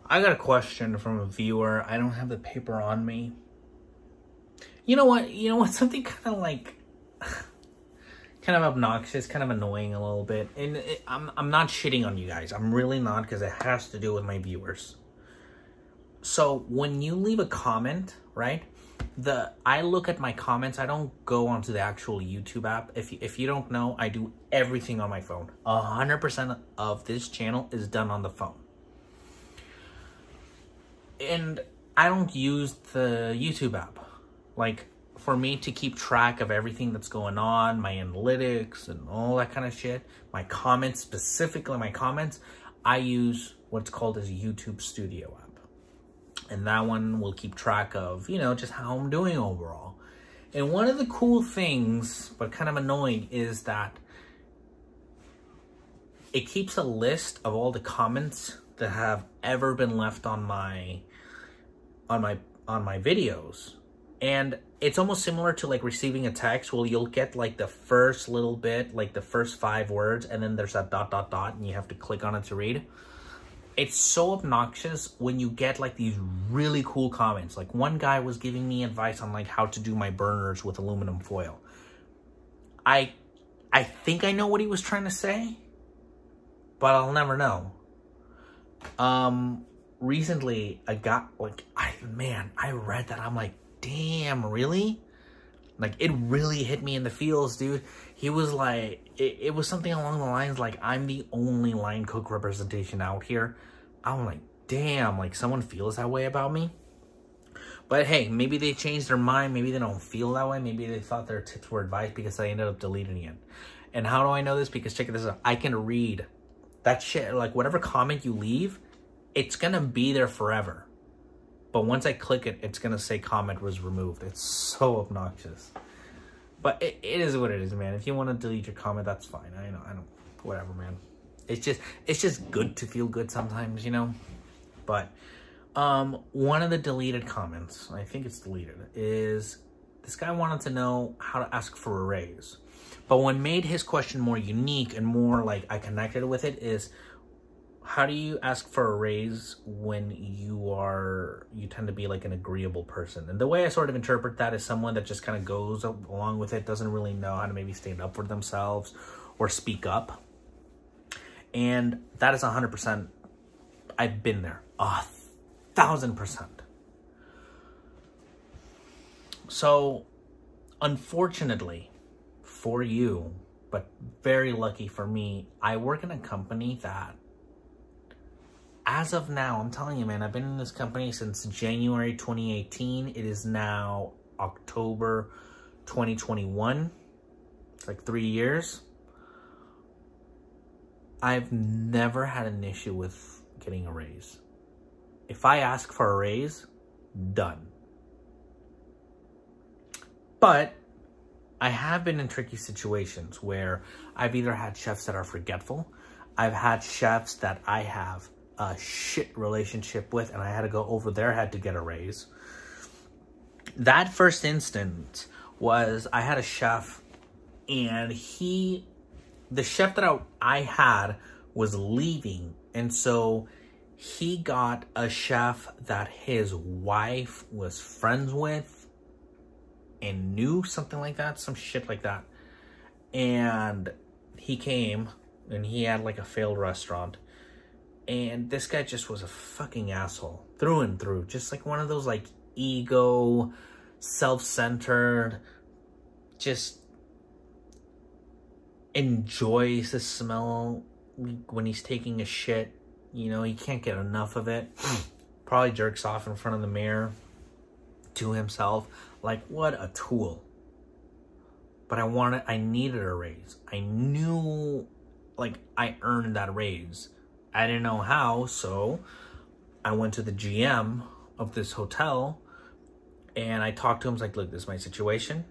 I got a question from a viewer. I don't have the paper on me. You know what? Something kind of like, kind of obnoxious, kind of annoying a little bit. And I'm not shitting on you guys. I'm really not, because it has to do with my viewers. So when you leave a comment, right? I look at my comments. I don't go onto the actual YouTube app. If you don't know, I do everything on my phone. 100% of this channel is done on the phone. And I don't use the YouTube app. Like, for me to keep track of everything that's going on, my analytics and all that kind of shit, my comments, specifically my comments, I use what's called as YouTube Studio app. And that one will keep track of, just how I'm doing overall. And one of the cool things, but kind of annoying, is that it keeps a list of all the comments that have ever been left on my videos. And it's almost similar to like receiving a text. Well, you'll get like the first little bit, like the first 5 words, and then there's that ... and you have to click on it to read. It's so obnoxious when you get like these really cool comments. Like one guy was giving me advice on like how to do my burners with aluminum foil. I think I know what he was trying to say, but I'll never know. Recently I got like, I read that. I'm like, damn, really? Like, it really hit me in the feels, dude. He was like, it was something along the lines like, I'm the only line cook representation out here. I'm like, damn, like someone feels that way about me. But hey, maybe they changed their mind. Maybe they don't feel that way. Maybe they thought their tips were advice, because I ended up deleting it. And how do I know this? Because check this out. I can read that shit. Like, whatever comment you leave, it's gonna be there forever. But once I click it, it's gonna say comment was removed. It's so obnoxious. But it is what it is, man. If you want to delete your comment, that's fine. I don't, whatever, man. It's just good to feel good sometimes, But one of the deleted comments, I think it's deleted, is this guy wanted to know how to ask for a raise. But what made his question more unique and more like I connected with it is, how do you ask for a raise when you tend to be like an agreeable person? And the way I sort of interpret that is someone that just kind of goes along with it, doesn't really know how to maybe stand up for themselves or speak up. And that is 100%. I've been there 1,000%. So unfortunately for you, but very lucky for me, I work in a company that, as of now, I'm telling you, man, I've been in this company since January 2018. It is now October 2021. It's like 3 years. I've never had an issue with getting a raise. If I ask for a raise, done. But I have been in tricky situations where I've either had chefs that are forgetful. I've had chefs that I have a shit relationship with, and I had to go over their head to get a raise. That first instance was, I had a chef, and the chef that I had was leaving, and so he got a chef that his wife was friends with and knew, something like that, some shit like that. And he came, and he had like a failed restaurant. And this guy just was a fucking asshole through and through. Just like one of those like ego, self-centered, just enjoys the smell when he's taking a shit. He can't get enough of it. Probably jerks off in front of the mirror to himself. Like, what a tool. But I needed a raise. I knew, like, I earned that raise. I didn't know how, so I went to the GM of this hotel, and I talked to him. I was like, look, this is my situation.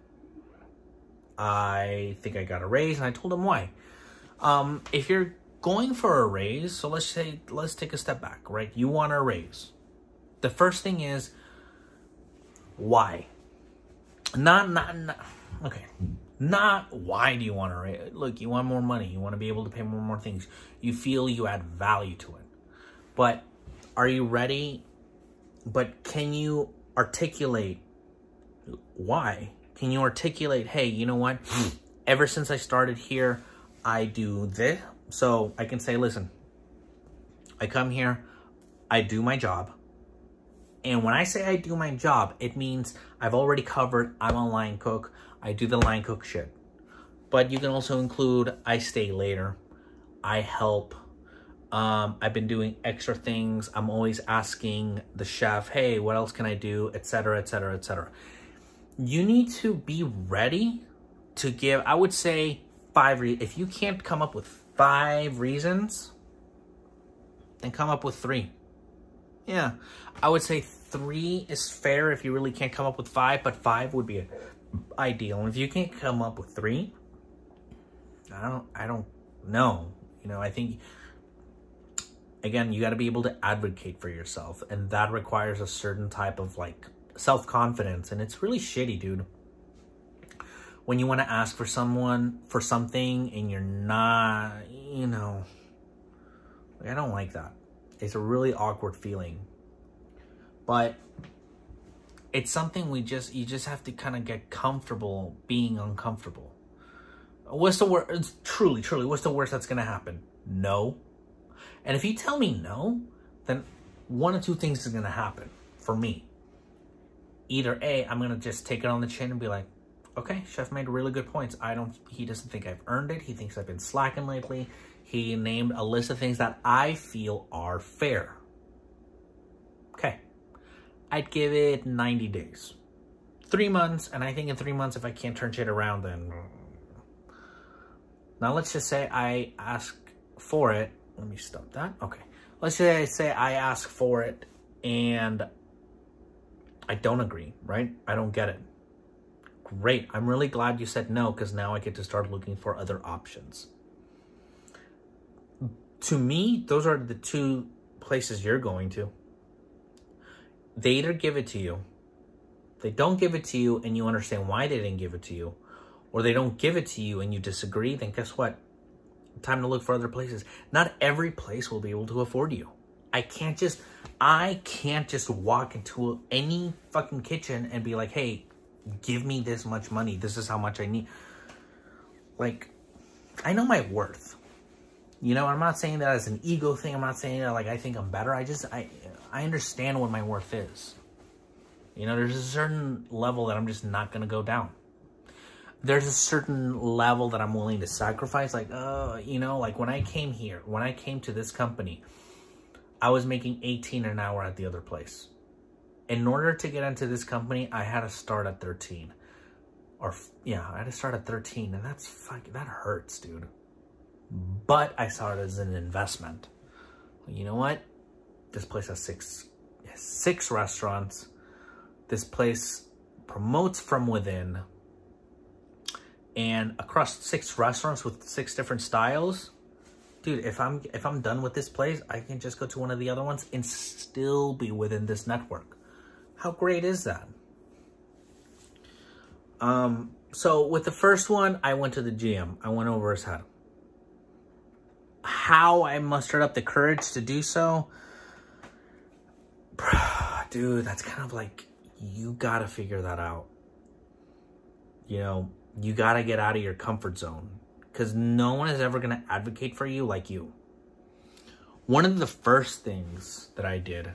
I think I got a raise, and I told him why. If you're going for a raise, so let's take a step back, right? You want a raise. The first thing is, why? Not why do you want to raise. Look, you want more money. You want to be able to pay more things. You feel you add value to it. But are you ready? But can you articulate why? Can you articulate, hey, you know what? Ever since I started here, I do this. So I can say, listen, I come here, I do my job. And when I say I do my job, it means I've already covered, I'm a line cook, I do the line cook shit. But you can also include, I stay later, I help, I've been doing extra things, I'm always asking the chef, hey, what else can I do, etc., etc., etc. You need to be ready to give, I would say, 5 reasons. If you can't come up with 5 reasons, then come up with 3. Yeah, I would say 3 is fair if you really can't come up with 5, but 5 would be ideal. And if you can't come up with 3, I don't know. You know, I think, again, you got to be able to advocate for yourself, and that requires a certain type of like self-confidence, and it's really shitty, dude, when you want to ask for someone for something and you're not, you know, I don't like that. It's a really awkward feeling, but it's something you just have to kind of get comfortable being uncomfortable. What's the worst? Truly, what's the worst that's going to happen? No. And if you tell me no, then 1 or 2 things is going to happen for me. Either A, I'm going to just take it on the chin and be like, okay, chef made really good points. He doesn't think I've earned it. He thinks I've been slacking lately. He named a list of things that I feel are fair. Okay. I'd give it 90 days. 3 months, and I think in 3 months, if I can't turn shit around, then... Now, let's just say I ask for it. Let me stop that. Okay. Let's say I ask for it, and I don't agree, right? I don't get it. Great. I'm really glad you said no, because now I get to start looking for other options. To me, those are the 2 places you're going to. They either give it to you, they don't give it to you, and you understand why they didn't give it to you, or they don't give it to you and you disagree, then guess what? Time to look for other places. Not every place will be able to afford you. I can't just walk into any fucking kitchen and be like, hey, give me this much money. This is how much I need. Like, I know my worth. You know, I'm not saying that as an ego thing. I'm not saying that like I think I'm better. I understand what my worth is. You know, there's a certain level that I'm just not going to go down. There's a certain level that I'm willing to sacrifice. Like, you know, like when I came to this company, I was making $18 an hour at the other place. In order to get into this company, I had to start at 13. I had to start at 13, and that hurts, dude. But I saw it as an investment. You know what? This place has six restaurants. This place promotes from within. And across 6 restaurants with 6 different styles, dude, if I'm done with this place, I can just go to one of the other ones and still be within this network. How great is that? So with the first one, I went to the GM. I went over his head. How I mustered up the courage to do so, dude, that's kind of like, you gotta figure that out. You know, you gotta get out of your comfort zone, because no one is ever gonna advocate for you like you. One of the first things that I did,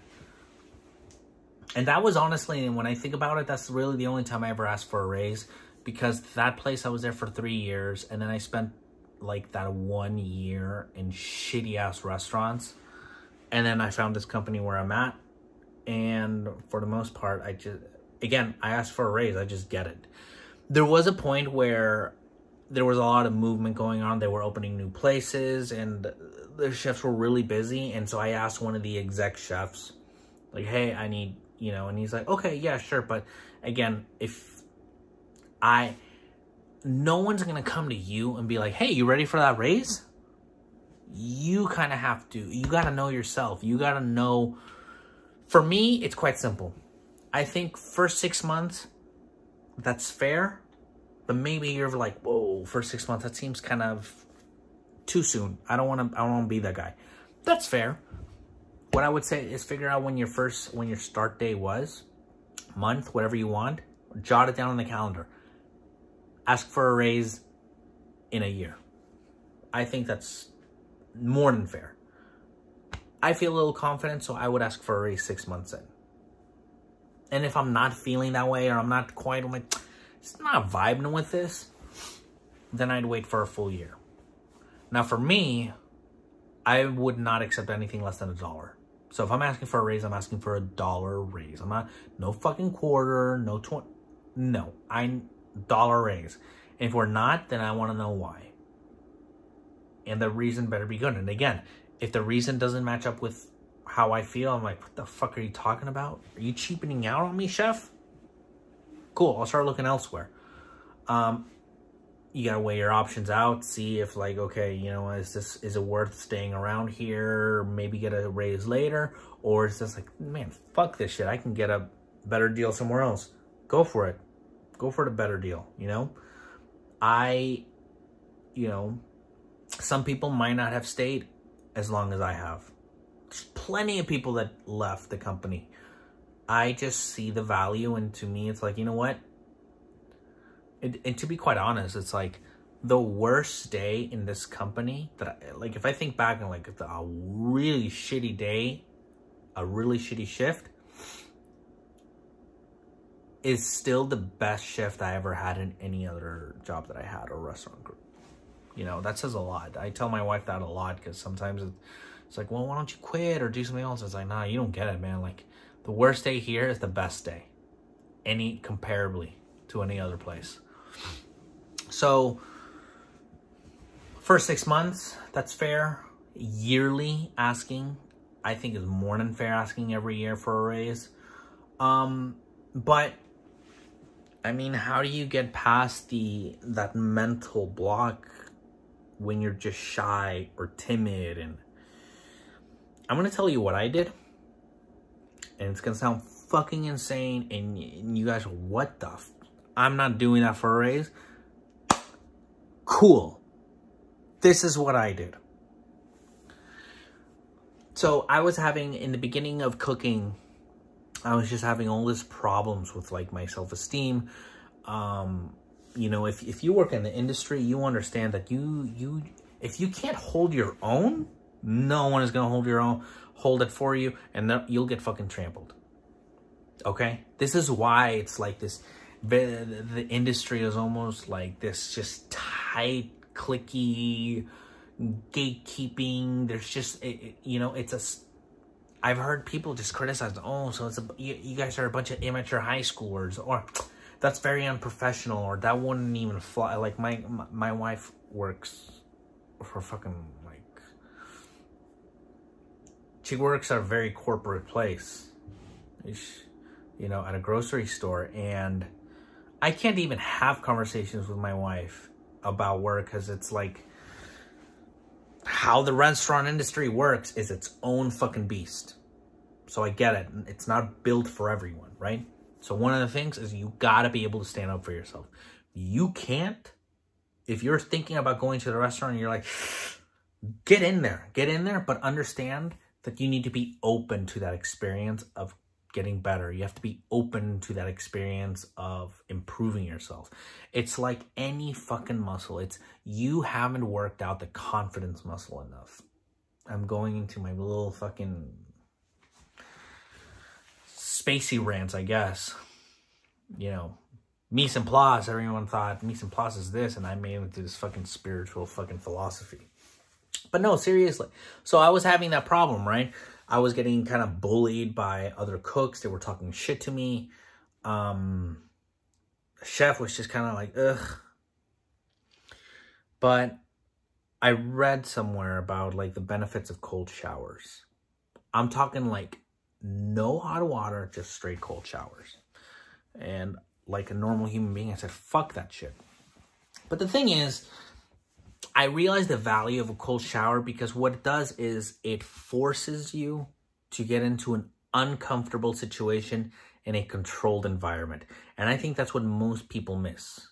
and that was honestly, when I think about it, that's really the only time I ever asked for a raise, because that place, I was there for 3 years, and then I spent like that 1 year in shitty ass restaurants, and then I found this company where I'm at, and for the most part, I asked for a raise. I just get it. There was a point where there was a lot of movement going on. They were opening new places, and the chefs were really busy, and so I asked one of the exec chefs, like, hey, I need, you know, and he's like, okay, yeah, sure, but again, no one's gonna come to you and be like, hey, you ready for that raise? You kind of have to, you gotta know yourself. You gotta know, for me, it's quite simple. I think first 6 months, that's fair, but maybe you're like, whoa, for 6 months, that seems kind of too soon. I don't want to be that guy. That's fair. what I would say is figure out when your start day was, month, whatever you want, jot it down on the calendar. Ask for a raise in a year. I think that's more than fair. I feel a little confident, so I would ask for a raise 6 months in. And if I'm not feeling that way, or I'm not quite, I'm like, it's not vibing with this, then I'd wait for a full year. Now for me, I would not accept anything less than $1. So if I'm asking for a raise, I'm asking for $1 raise. I'm not, no fucking quarter, no 20, no, $1 raise. And if we're not, then I want to know why. And the reason better be good. And again, if the reason doesn't match up with how I feel, I'm like, what the fuck are you talking about? Are you cheapening out on me, chef? Cool, I'll start looking elsewhere. You gotta weigh your options out, see if like, okay, you know, is it worth staying around here, maybe get a raise later, or is this like, man, fuck this shit, I can get a better deal somewhere else. Go for it. Go for the better deal, you know? You know, some people might not have stayed as long as I have. There's plenty of people that left the company. I just see the value, and to me, it's like, you know what? And to be quite honest, it's like the worst day in this company that like, if I think back on like a really shitty day, a really shitty shift, is still the best shift I ever had in any other job that I had or restaurant group. You know, that says a lot. I tell my wife that a lot, because sometimes it's like, well, why don't you quit or do something else? It's like, nah, you don't get it, man. Like, the worst day here is the best day, comparably to any other place. So, first 6 months, that's fair. Yearly asking, I think, is more than fair, asking every year for a raise. But, I mean, how do you get past that mental block when you're just shy or timid? And I'm going to tell you what I did. And it's going to sound fucking insane. And you guys, what the I'm not doing that for a raise. Cool. This is what I did. So I was having, in the beginning of cooking, I was just having all these problems with like my self-esteem. You know, if you work in the industry, you understand that if you can't hold your own, no one is going to hold it for you, and then you'll get fucking trampled. Okay? This is why it's like this, the industry is almost like this just tight, cliquey, gatekeeping. There's just, you know, I've heard people just criticize, oh, so you guys are a bunch of immature high schoolers, or that's very unprofessional, or that wouldn't even fly. Like my wife works for fucking, like, she works at a very corporate place, you know, at a grocery store, and I can't even have conversations with my wife about work, because it's like, how the restaurant industry works is its own fucking beast. So I get it. It's not built for everyone, right? So one of the things is you gotta be able to stand up for yourself. You can't, if you're thinking about going to the restaurant and you're like, get in there, but understand that you need to be open to that experience of getting better. You have to be open to that experience of improving yourself. It's like any fucking muscle. It's, you haven't worked out the confidence muscle enough. I'm going into my little fucking spacey rants, I guess. You know, mise en place, everyone thought mise en place is this, and I made it into this fucking spiritual fucking philosophy. But no, seriously. So I was having that problem, right? I was getting kind of bullied by other cooks. They were talking shit to me. The chef was just kind of like, ugh. But I read somewhere about like the benefits of cold showers. I'm talking like no hot water, just straight cold showers. And like a normal human being, I said, fuck that shit. But the thing is, I realized the value of a cold shower, because what it does is it forces you to get into an uncomfortable situation in a controlled environment. And I think that's what most people miss.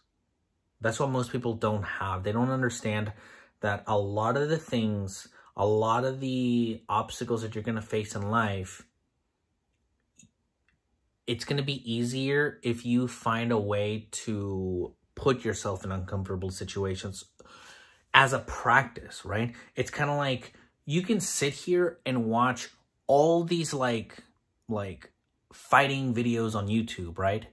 That's what most people don't have. They don't understand that a lot of the things, a lot of the obstacles that you're going to face in life, it's going to be easier if you find a way to put yourself in uncomfortable situations as a practice, right? It's kind of like you can sit here and watch all these like fighting videos on YouTube, right?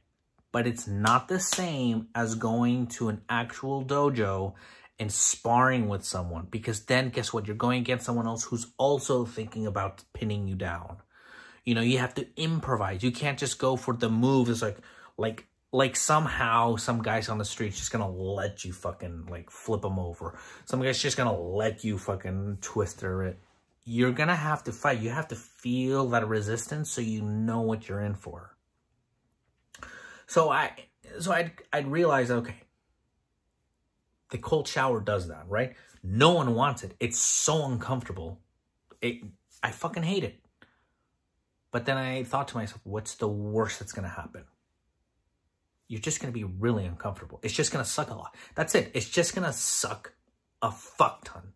But it's not the same as going to an actual dojo and sparring with someone, because then guess what? You're going against someone else who's also thinking about pinning you down. You know, you have to improvise. You can't just go for the move. It's like somehow some guy's on the street just gonna let you fucking like flip them over. Some guy's just gonna let you fucking twister it. You're gonna have to fight. You have to feel that resistance so you know what you're in for. So I'd realize, okay, the cold shower does that, right? No one wants it. It's so uncomfortable. I fucking hate it. But then I thought to myself, what's the worst that's going to happen? You're just going to be really uncomfortable. It's just going to suck a lot. That's it. It's just going to suck a fuck ton.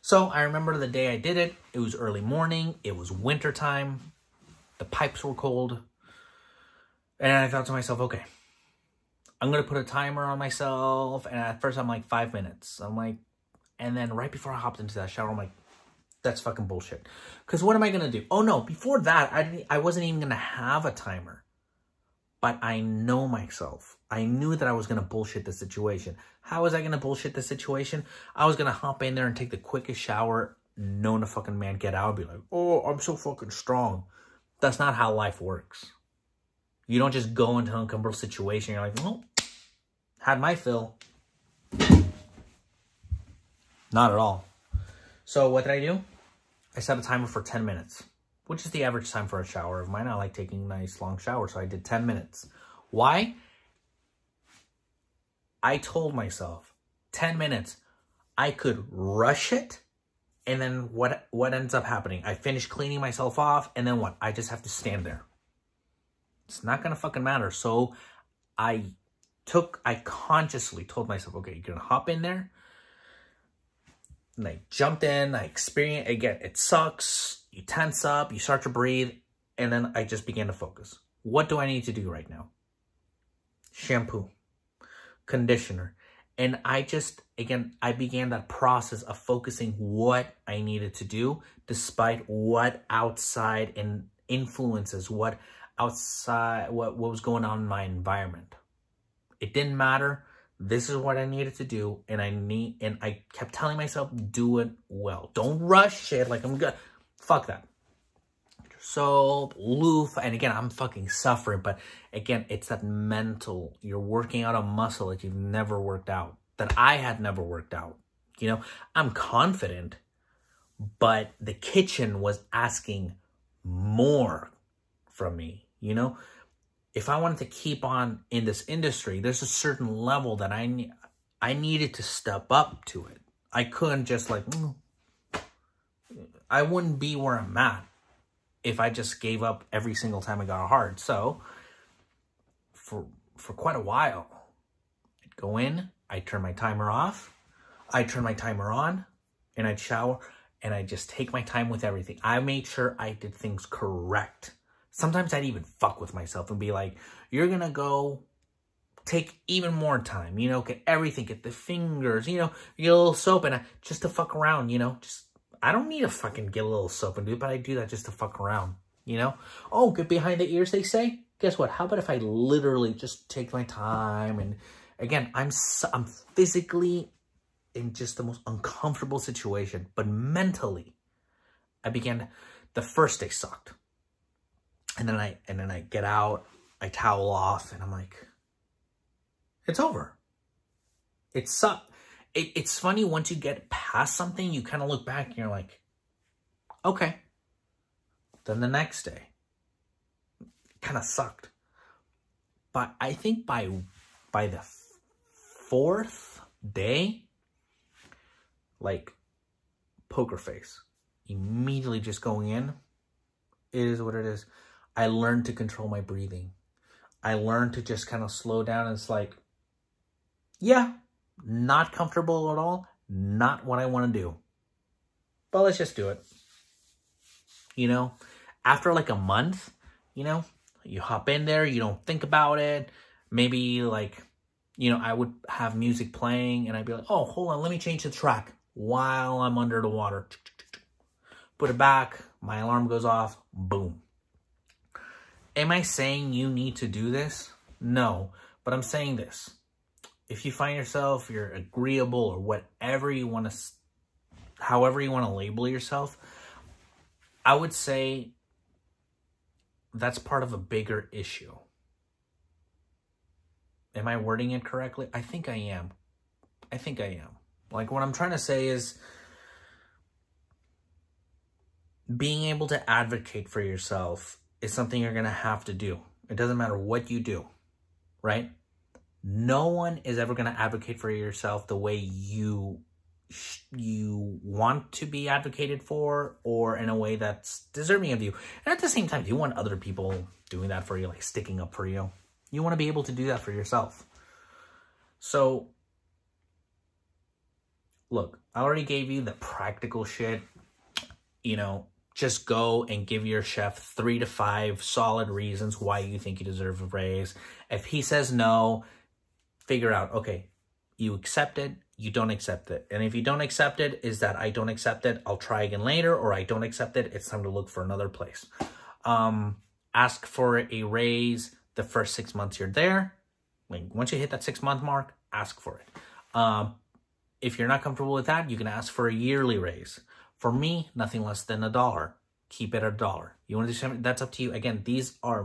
So I remember the day I did it. It was early morning. It was winter time. The pipes were cold. And I thought to myself, okay, I'm going to put a timer on myself. And at first I'm like 5 minutes. I'm like, and then right before I hopped into that shower, I'm like, that's fucking bullshit. Because what am I going to do? Oh no, before that, I wasn't even going to have a timer. But I know myself. I knew that I was going to bullshit the situation. How was I going to bullshit the situation? I was going to hop in there and take the quickest shower known to fucking man get out and be like, oh, I'm so fucking strong. That's not how life works. You don't just go into an uncomfortable situation. You're like, well, had my fill. Not at all. So what did I do? I set a timer for 10 minutes, which is the average time for a shower of mine. I like taking nice long showers, so I did 10 minutes. Why? I told myself, 10 minutes, I could rush it, and then what ends up happening? I finish cleaning myself off, and then what? I just have to stand there. It's not going to fucking matter. So I consciously told myself, okay, you're going to hop in there. And I jumped in, I experienced, again, it sucks, you tense up, you start to breathe, and then I just began to focus. What do I need to do right now? Shampoo, conditioner. And I began that process of focusing what I needed to do, despite what outside and influences, what was going on in my environment. It didn't matter. This is what I needed to do, and I kept telling myself, do it well. Don't rush it like I'm good. Fuck that. Soap, loofah, and again, I'm fucking suffering, but again, it's that mental, you're working out a muscle that you've never worked out, that I had never worked out. You know, I'm confident, but the kitchen was asking more from me, you know? If I wanted to keep on in this industry, there's a certain level that I needed to step up to it. I couldn't just like, I wouldn't be where I'm at if I just gave up every single time I got hard. So for quite a while, I'd go in, I'd turn my timer off, I'd turn my timer on, and I'd shower, and I'd just take my time with everything. I made sure I did things correct. Sometimes I'd even fuck with myself and be like, you're going to go take even more time, you know, get everything, get the fingers, you know, get a little soap and just to fuck around, you know, just, I don't need to fucking get a little soap and do it, but I do that just to fuck around, you know. Oh, get behind the ears, they say. Guess what? How about if I literally just take my time? And again, I'm physically in just the most uncomfortable situation, but mentally, the first day sucked. And then I get out, I towel off, and I'm like, it's over. It sucked. It's funny, once you get past something, you kind of look back and you're like, okay. Then the next day, kind of sucked. But I think by the fourth day, like, poker face. Immediately just going in, it is what it is. I learned to control my breathing. I learned to just kind of slow down, and it's like, yeah, not comfortable at all. Not what I want to do. but let's just do it. You know, after like a month, you know, you hop in there, you don't think about it. Maybe like, you know, I would have music playing and I'd be like, oh, hold on, let me change the track while I'm under the water. Put it back, my alarm goes off, boom. Am I saying you need to do this? No, but I'm saying this. If you find yourself, you're agreeable or whatever you want to, however you want to label yourself, I would say that's part of a bigger issue. Am I wording it correctly? I think I am. I think I am. Like, what I'm trying to say is being able to advocate for yourself is something you're going to have to do. It doesn't matter what you do, right? No one is ever going to advocate for yourself the way you want to be advocated for, or in a way that's deserving of you. And at the same time, you want other people doing that for you, like sticking up for you. You want to be able to do that for yourself. So, look, I already gave you the practical shit. You know, just go and give your chef 3 to 5 solid reasons why you think you deserve a raise. If he says no, figure out, okay, you accept it, you don't accept it. And if you don't accept it, is that I don't accept it, I'll try again later, or I don't accept it, it's time to look for another place. Ask for a raise the first 6 months you're there. Like, once you hit that 6-month mark, ask for it. If you're not comfortable with that, you can ask for a yearly raise. For me, nothing less than $1. Keep it at $1. You want to do something? That's up to you. Again, these are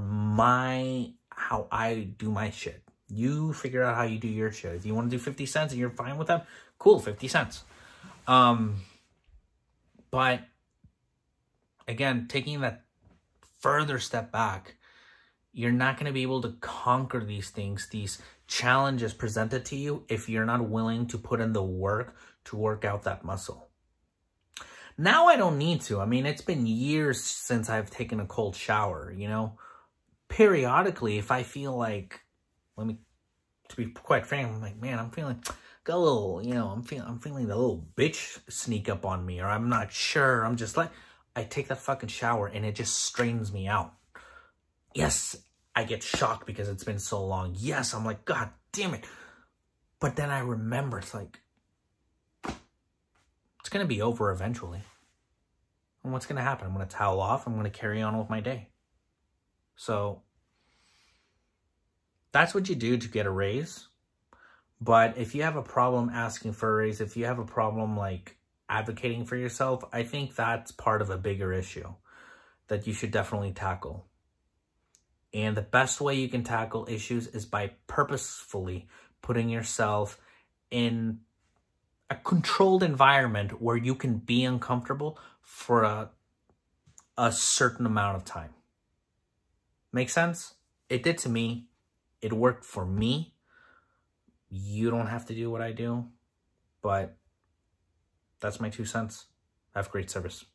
how I do my shit. You figure out how you do your shit. If you want to do 50 cents and you're fine with that, cool, 50 cents. But again, taking that further step back, you're not going to be able to conquer these things, these challenges presented to you, if you're not willing to put in the work to work out that muscle. Now I don't need to. I mean, it's been years since I've taken a cold shower, you know. Periodically, if I feel like, to be quite frank, I'm like, man, I'm feeling, got a little, you know, I'm feeling the little bitch sneak up on me, or I'm not sure. I'm just like, I take that fucking shower and it just strains me out. Yes, I get shocked because it's been so long. Yes, I'm like, God damn it. But then I remember, it's like, it's going to be over eventually. And what's going to happen? I'm going to towel off. I'm going to carry on with my day. So that's what you do to get a raise. But if you have a problem asking for a raise, if you have a problem like advocating for yourself, I think that's part of a bigger issue that you should definitely tackle. And the best way you can tackle issues is by purposefully putting yourself in a controlled environment where you can be uncomfortable for a certain amount of time. Make sense? It did to me. It worked for me. You don't have to do what I do, but that's my 2 cents. Have great service.